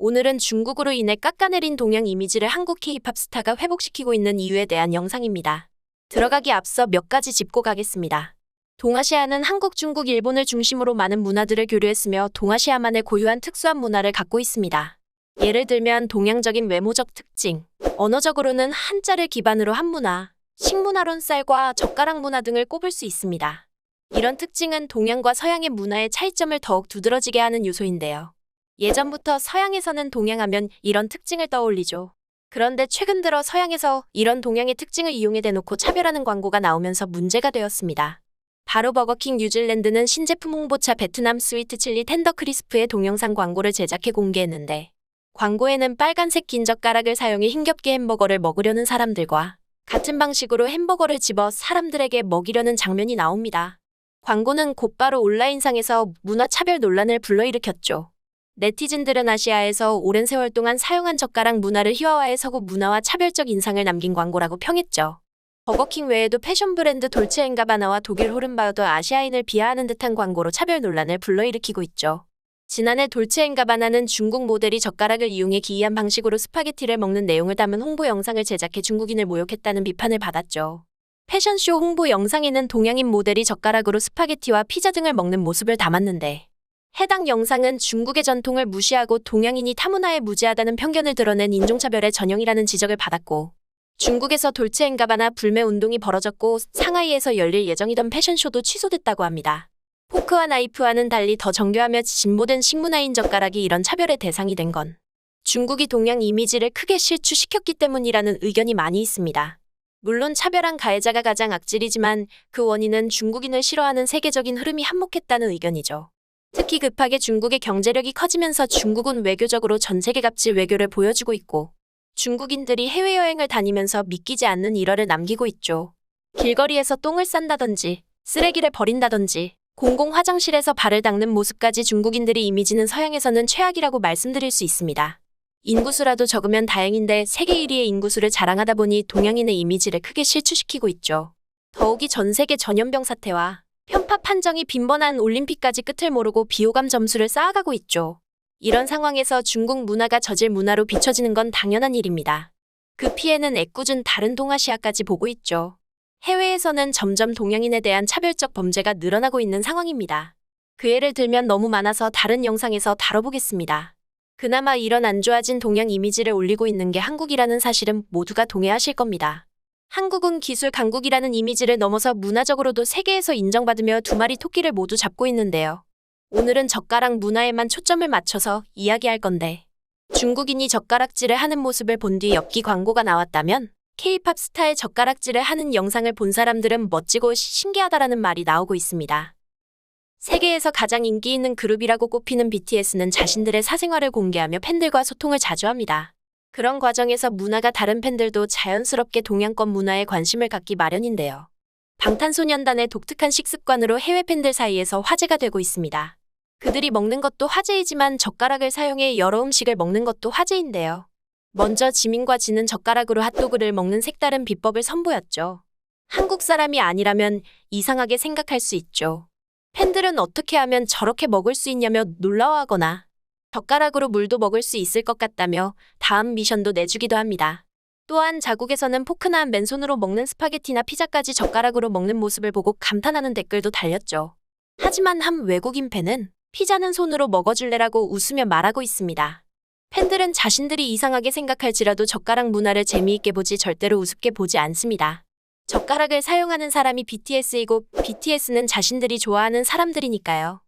오늘은 중국으로 인해 깎아내린 동양 이미지를 한국 K-팝 스타가 회복시키고 있는 이유에 대한 영상입니다. 들어가기 앞서 몇 가지 짚고 가겠습니다. 동아시아는 한국, 중국, 일본을 중심으로 많은 문화들을 교류했으며 동아시아만의 고유한 특수한 문화를 갖고 있습니다. 예를 들면 동양적인 외모적 특징, 언어적으로는 한자를 기반으로 한 문화, 식문화론 쌀과 젓가락 문화 등을 꼽을 수 있습니다. 이런 특징은 동양과 서양의 문화의 차이점을 더욱 두드러지게 하는 요소인데요. 예전부터 서양에서는 동양하면 이런 특징을 떠올리죠. 그런데 최근 들어 서양에서 이런 동양의 특징을 이용해 대놓고 차별하는 광고가 나오면서 문제가 되었습니다. 바로 버거킹 뉴질랜드는 신제품 홍보차 베트남 스위트 칠리 텐더 크리스프의 동영상 광고를 제작해 공개했는데, 광고에는 빨간색 긴 젓가락을 사용해 힘겹게 햄버거를 먹으려는 사람들과 같은 방식으로 햄버거를 집어 사람들에게 먹이려는 장면이 나옵니다. 광고는 곧바로 온라인상에서 문화차별 논란을 불러일으켰죠. 네티즌들은 아시아에서 오랜 세월 동안 사용한 젓가락 문화를 희화화해 서구 문화와 차별적 인상을 남긴 광고라고 평했죠. 버거킹 외에도 패션 브랜드 돌체앤가바나와 독일 호른바우더 아시아인을 비하하는 듯한 광고로 차별 논란을 불러일으키고 있죠. 지난해 돌체앤가바나는 중국 모델이 젓가락을 이용해 기이한 방식으로 스파게티를 먹는 내용을 담은 홍보 영상을 제작해 중국인을 모욕했다는 비판을 받았죠. 패션쇼 홍보 영상에는 동양인 모델이 젓가락으로 스파게티와 피자 등을 먹는 모습을 담았는데, 해당 영상은 중국의 전통을 무시하고 동양인이 타문화에 무지하다는 편견을 드러낸 인종차별의 전형이라는 지적을 받았고, 중국에서 돌체앤가바나 불매 운동이 벌어졌고 상하이에서 열릴 예정이던 패션쇼도 취소됐다고 합니다. 포크와 나이프와는 달리 더 정교하며 진보된 식문화인 젓가락이 이런 차별의 대상이 된 건 중국이 동양 이미지를 크게 실추시켰기 때문이라는 의견이 많이 있습니다. 물론 차별한 가해자가 가장 악질이지만 그 원인은 중국인을 싫어하는 세계적인 흐름이 한몫했다는 의견이죠. 특히 급하게 중국의 경제력이 커지면서 중국은 외교적으로 전 세계 갑질 외교를 보여주고 있고, 중국인들이 해외여행을 다니면서 믿기지 않는 일화를 남기고 있죠. 길거리에서 똥을 싼다든지 쓰레기를 버린다든지 공공 화장실에서 발을 닦는 모습까지 중국인들의 이미지는 서양에서는 최악이라고 말씀드릴 수 있습니다. 인구수라도 적으면 다행인데 세계 1위의 인구수를 자랑하다 보니 동양인의 이미지를 크게 실추시키고 있죠. 더욱이 전 세계 전염병 사태와 편파 판정이 빈번한 올림픽까지 끝을 모르고 비호감 점수를 쌓아가고 있죠. 이런 상황에서 중국 문화가 저질 문화로 비춰지는 건 당연한 일입니다. 그 피해는 애꿎은 다른 동아시아까지 보고 있죠. 해외에서는 점점 동양인에 대한 차별적 범죄가 늘어나고 있는 상황입니다. 그 예를 들면 너무 많아서 다른 영상에서 다뤄보겠습니다. 그나마 이런 안 좋아진 동양 이미지를 올리고 있는 게 한국이라는 사실은 모두가 동의하실 겁니다. 한국은 기술 강국이라는 이미지를 넘어서 문화적으로도 세계에서 인정받으며 두 마리 토끼를 모두 잡고 있는데요. 오늘은 젓가락 문화에만 초점을 맞춰서 이야기할 건데, 중국인이 젓가락질을 하는 모습을 본 뒤 엽기 광고가 나왔다면 K-팝 스타의 젓가락질을 하는 영상을 본 사람들은 멋지고 신기하다라는 말이 나오고 있습니다. 세계에서 가장 인기 있는 그룹이라고 꼽히는 BTS는 자신들의 사생활을 공개하며 팬들과 소통을 자주 합니다. 그런 과정에서 문화가 다른 팬들도 자연스럽게 동양권 문화에 관심을 갖기 마련인데요. 방탄소년단의 독특한 식습관으로 해외 팬들 사이에서 화제가 되고 있습니다. 그들이 먹는 것도 화제이지만 젓가락을 사용해 여러 음식을 먹는 것도 화제인데요. 먼저 지민과 지는 젓가락으로 핫도그를 먹는 색다른 비법을 선보였죠. 한국 사람이 아니라면 이상하게 생각할 수 있죠. 팬들은 어떻게 하면 저렇게 먹을 수 있냐며 놀라워하거나 젓가락으로 물도 먹을 수 있을 것 같다며 다음 미션도 내주기도 합니다. 또한 자국에서는 포크나 맨손으로 먹는 스파게티나 피자까지 젓가락으로 먹는 모습을 보고 감탄하는 댓글도 달렸죠. 하지만 한 외국인 팬은 피자는 손으로 먹어줄래라고 웃으며 말하고 있습니다. 팬들은 자신들이 이상하게 생각할지라도 젓가락 문화를 재미있게 보지 절대로 우습게 보지 않습니다. 젓가락을 사용하는 사람이 BTS이고 BTS는 자신들이 좋아하는 사람들이니까요.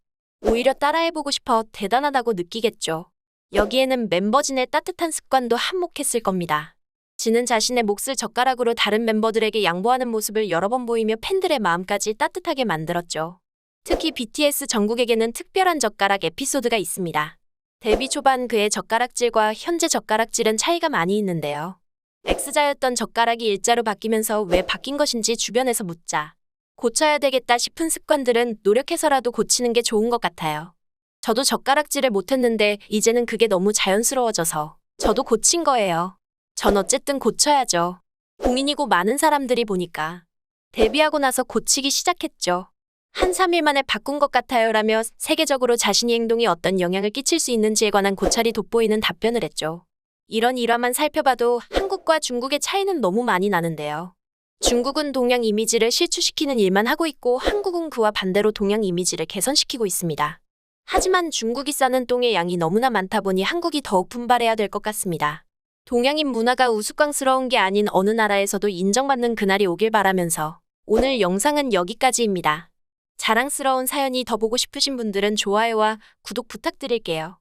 오히려 따라해보고 싶어 대단하다고 느끼겠죠. 여기에는 멤버 진의 따뜻한 습관도 한몫했을 겁니다. 진은 자신의 몫을 젓가락으로 다른 멤버들에게 양보하는 모습을 여러 번 보이며 팬들의 마음까지 따뜻하게 만들었죠. 특히 BTS 정국에게는 특별한 젓가락 에피소드가 있습니다. 데뷔 초반 그의 젓가락질과 현재 젓가락질은 차이가 많이 있는데요. X자였던 젓가락이 일자로 바뀌면서 왜 바뀐 것인지 주변에서 묻자 고쳐야 되겠다 싶은 습관들은 노력해서라도 고치는 게 좋은 것 같아요. 저도 젓가락질을 못했는데 이제는 그게 너무 자연스러워져서 저도 고친 거예요. 전 어쨌든 고쳐야죠. 공인이고 많은 사람들이 보니까 데뷔하고 나서 고치기 시작했죠. 한 3일 만에 바꾼 것 같아요 라며 세계적으로 자신의 행동이 어떤 영향을 끼칠 수 있는지에 관한 고찰이 돋보이는 답변을 했죠. 이런 일화만 살펴봐도 한국과 중국의 차이는 너무 많이 나는데요. 중국은 동양 이미지를 실추시키는 일만 하고 있고 한국은 그와 반대로 동양 이미지를 개선시키고 있습니다. 하지만 중국이 싸는 똥의 양이 너무나 많다 보니 한국이 더욱 분발해야 될 것 같습니다. 동양인 문화가 우스꽝스러운 게 아닌 어느 나라에서도 인정받는 그날이 오길 바라면서 오늘 영상은 여기까지입니다. 자랑스러운 사연이 더 보고 싶으신 분들은 좋아요와 구독 부탁드릴게요.